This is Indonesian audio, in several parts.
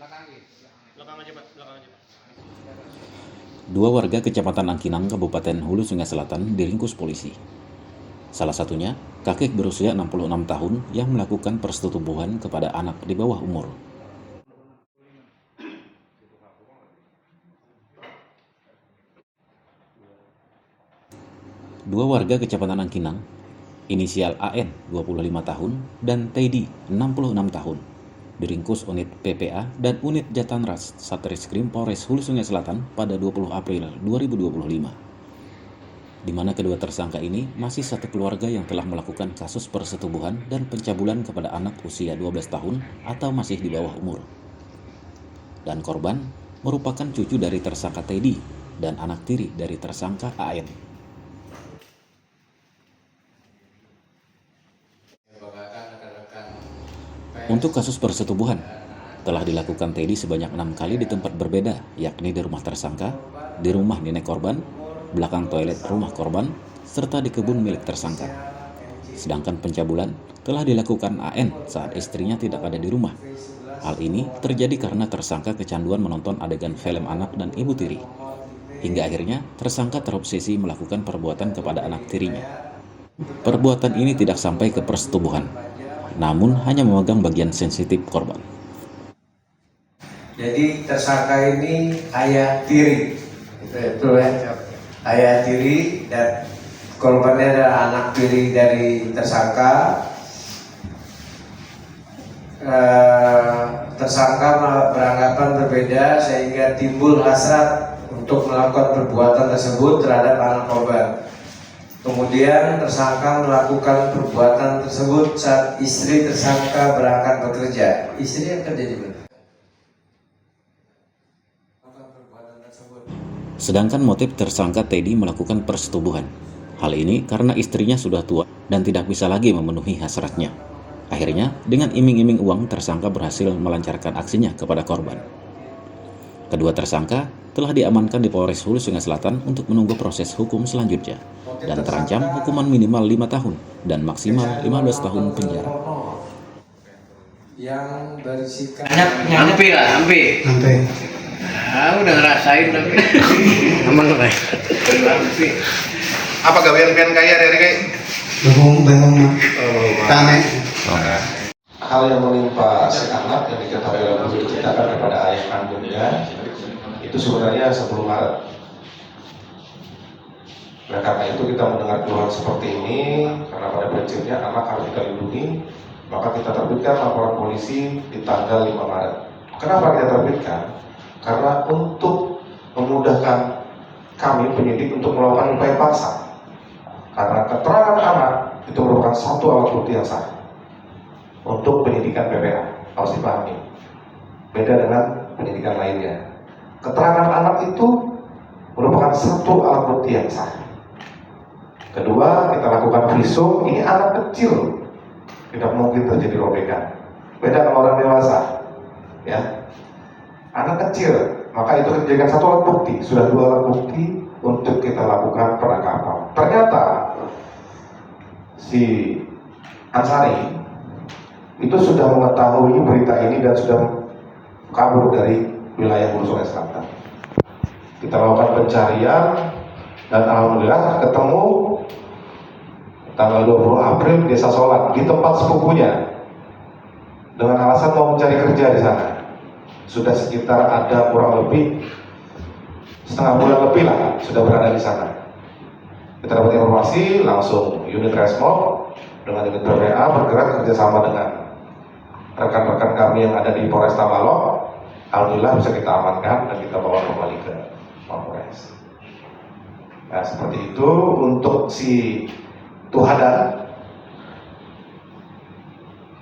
Belakang aja Pak. Dua warga Kecamatan Angkinang, Kabupaten Hulu Sungai Selatan diringkus polisi. Salah satunya, kakek berusia 66 tahun yang melakukan persetubuhan kepada anak di bawah umur. Dua warga Kecamatan Angkinang, inisial AN 25 tahun dan Teddy 66 tahun, diringkus unit PPA dan unit Jatanras Satreskrim Polres Hulu Sungai Selatan pada 20 April 2025. Di mana kedua tersangka ini masih satu keluarga yang telah melakukan kasus persetubuhan dan pencabulan kepada anak usia 12 tahun atau masih di bawah umur. Dan korban merupakan cucu dari tersangka Teddy dan anak tiri dari tersangka AN. Untuk kasus persetubuhan, telah dilakukan Teddy sebanyak 6 kali di tempat berbeda, yakni di rumah tersangka, di rumah nenek korban, belakang toilet rumah korban, serta di kebun milik tersangka. Sedangkan pencabulan telah dilakukan AN saat istrinya tidak ada di rumah. Hal ini terjadi karena tersangka kecanduan menonton adegan film anak dan ibu tiri. Hingga akhirnya tersangka terobsesi melakukan perbuatan kepada anak tirinya. Perbuatan ini tidak sampai ke persetubuhan, namun hanya memegang bagian sensitif korban. Jadi tersangka ini ayah tiri, itu ya, ayah tiri dan korbannya adalah anak tiri dari tersangka. Tersangka beranggapan berbeda sehingga timbul hasrat untuk melakukan perbuatan tersebut terhadap anak korban. Kemudian tersangka melakukan perbuatan tersebut saat istri tersangka berangkat bekerja. Istri yang kerja di mana? Sedangkan motif tersangka Teddy melakukan persetubuhan. Hal ini karena istrinya sudah tua dan tidak bisa lagi memenuhi hasratnya. Akhirnya, dengan iming-iming uang, tersangka berhasil melancarkan aksinya kepada korban. Kedua tersangka telah diamankan di Polres Hulu Sungai Selatan untuk menunggu proses hukum selanjutnya dan terancam hukuman minimal 5 tahun dan maksimal 15 tahun penjara. Yang berisikan Hampir. Udah ngerasain tapi. Aman loh kayak. Hampir. Apa gawean kaya dari kayak? Bengong tane. Hal yang menimpa si anak yang diketahui oleh diceritakan kepada ayah kandungnya itu sebenarnya sebelum Maret. Nah, karena itu kita mendengar keluhan seperti ini, karena pada prinsipnya anak harus kita lindungi, maka kita terbitkan laporan polisi di tanggal 5 Maret. Kenapa kita terbitkan? Karena untuk memudahkan kami penyidik untuk melakukan upaya paksa. Karena keterangan anak itu merupakan satu alat bukti yang sah untuk penyidikan PPA, harus dipahami. Beda dengan penyidikan lainnya. Keterangan anak itu merupakan satu alat bukti yang sah. Kedua, kita lakukan visum, ini anak kecil, tidak mungkin terjadi robekan. Beda kalau orang dewasa, ya. Anak kecil, maka itu dijadikan satu alat bukti. Sudah 2 alat bukti untuk kita lakukan penangkapan. Ternyata si Ansari itu sudah mengetahui berita ini dan sudah kabur dari wilayah Hulu Sungai Selatan. Kita lakukan pencarian dan alhamdulillah ketemu tanggal 20 April di Desa Solat di tempat sepupunya dengan alasan mau mencari kerja di sana. Sudah sekitar ada kurang lebih setengah bulan lebih lah sudah berada di sana. Kita dapat informasi langsung unit Resmob dengan unit PPA bergerak kerjasama dengan rekan-rekan kami yang ada di Polres Tabalong. Alhamdulillah bisa kita amankan dan kita bawa kembali ke Polres. Nah, seperti itu untuk si Tuhadan.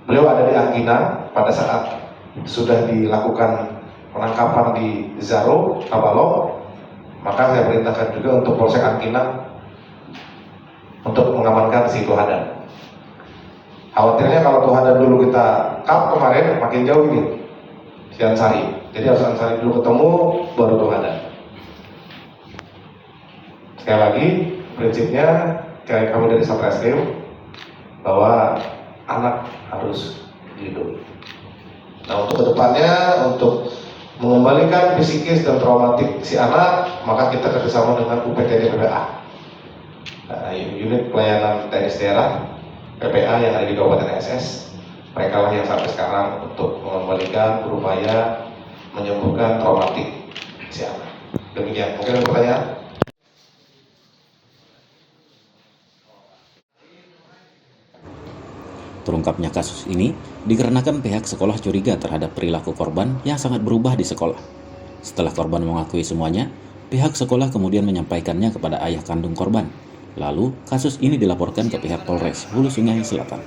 Beliau ada di Angkinang pada saat sudah dilakukan penangkapan di Zaro, Tabalong. Maka saya perintahkan juga untuk Polsek Angkinang untuk mengamankan si Tuhadan. Khawatirnya kalau Tuhadan dulu kita kemarin makin jauh ini si Ansari. Jadi harus Ansari dulu ketemu baru Tuhadan. Sekali lagi prinsipnya kayak kami dari Satreskrim bahwa anak harus dilindungi. Nah, untuk kedepannya, untuk mengembalikan psikis dan traumatik si anak, maka kita kerjasama dengan UPTD PPA, unit pelayanan teknis daerah PPA yang ada di Kabupaten SS. Mereka lah yang sampai sekarang untuk mengembalikan, berupaya menyembuhkan traumatik si anak. Demikian, mungkin ada pertanyaan? Terungkapnya kasus ini dikarenakan pihak sekolah curiga terhadap perilaku korban yang sangat berubah di sekolah. Setelah korban mengakui semuanya, pihak sekolah kemudian menyampaikannya kepada ayah kandung korban. Lalu, kasus ini dilaporkan ke pihak Polres Hulu Sungai Selatan.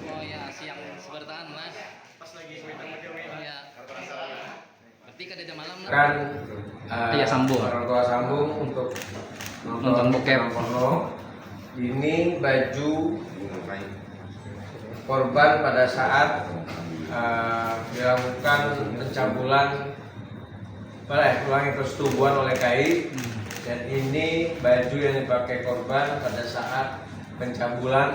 Kan Iya, sambung. orang tua sambung untuk Nonton bokep. porno. Ini baju korban pada saat dilakukan pencabulan ulangi persetubuhan oleh KI, dan ini baju yang dipakai korban pada saat pencabulan.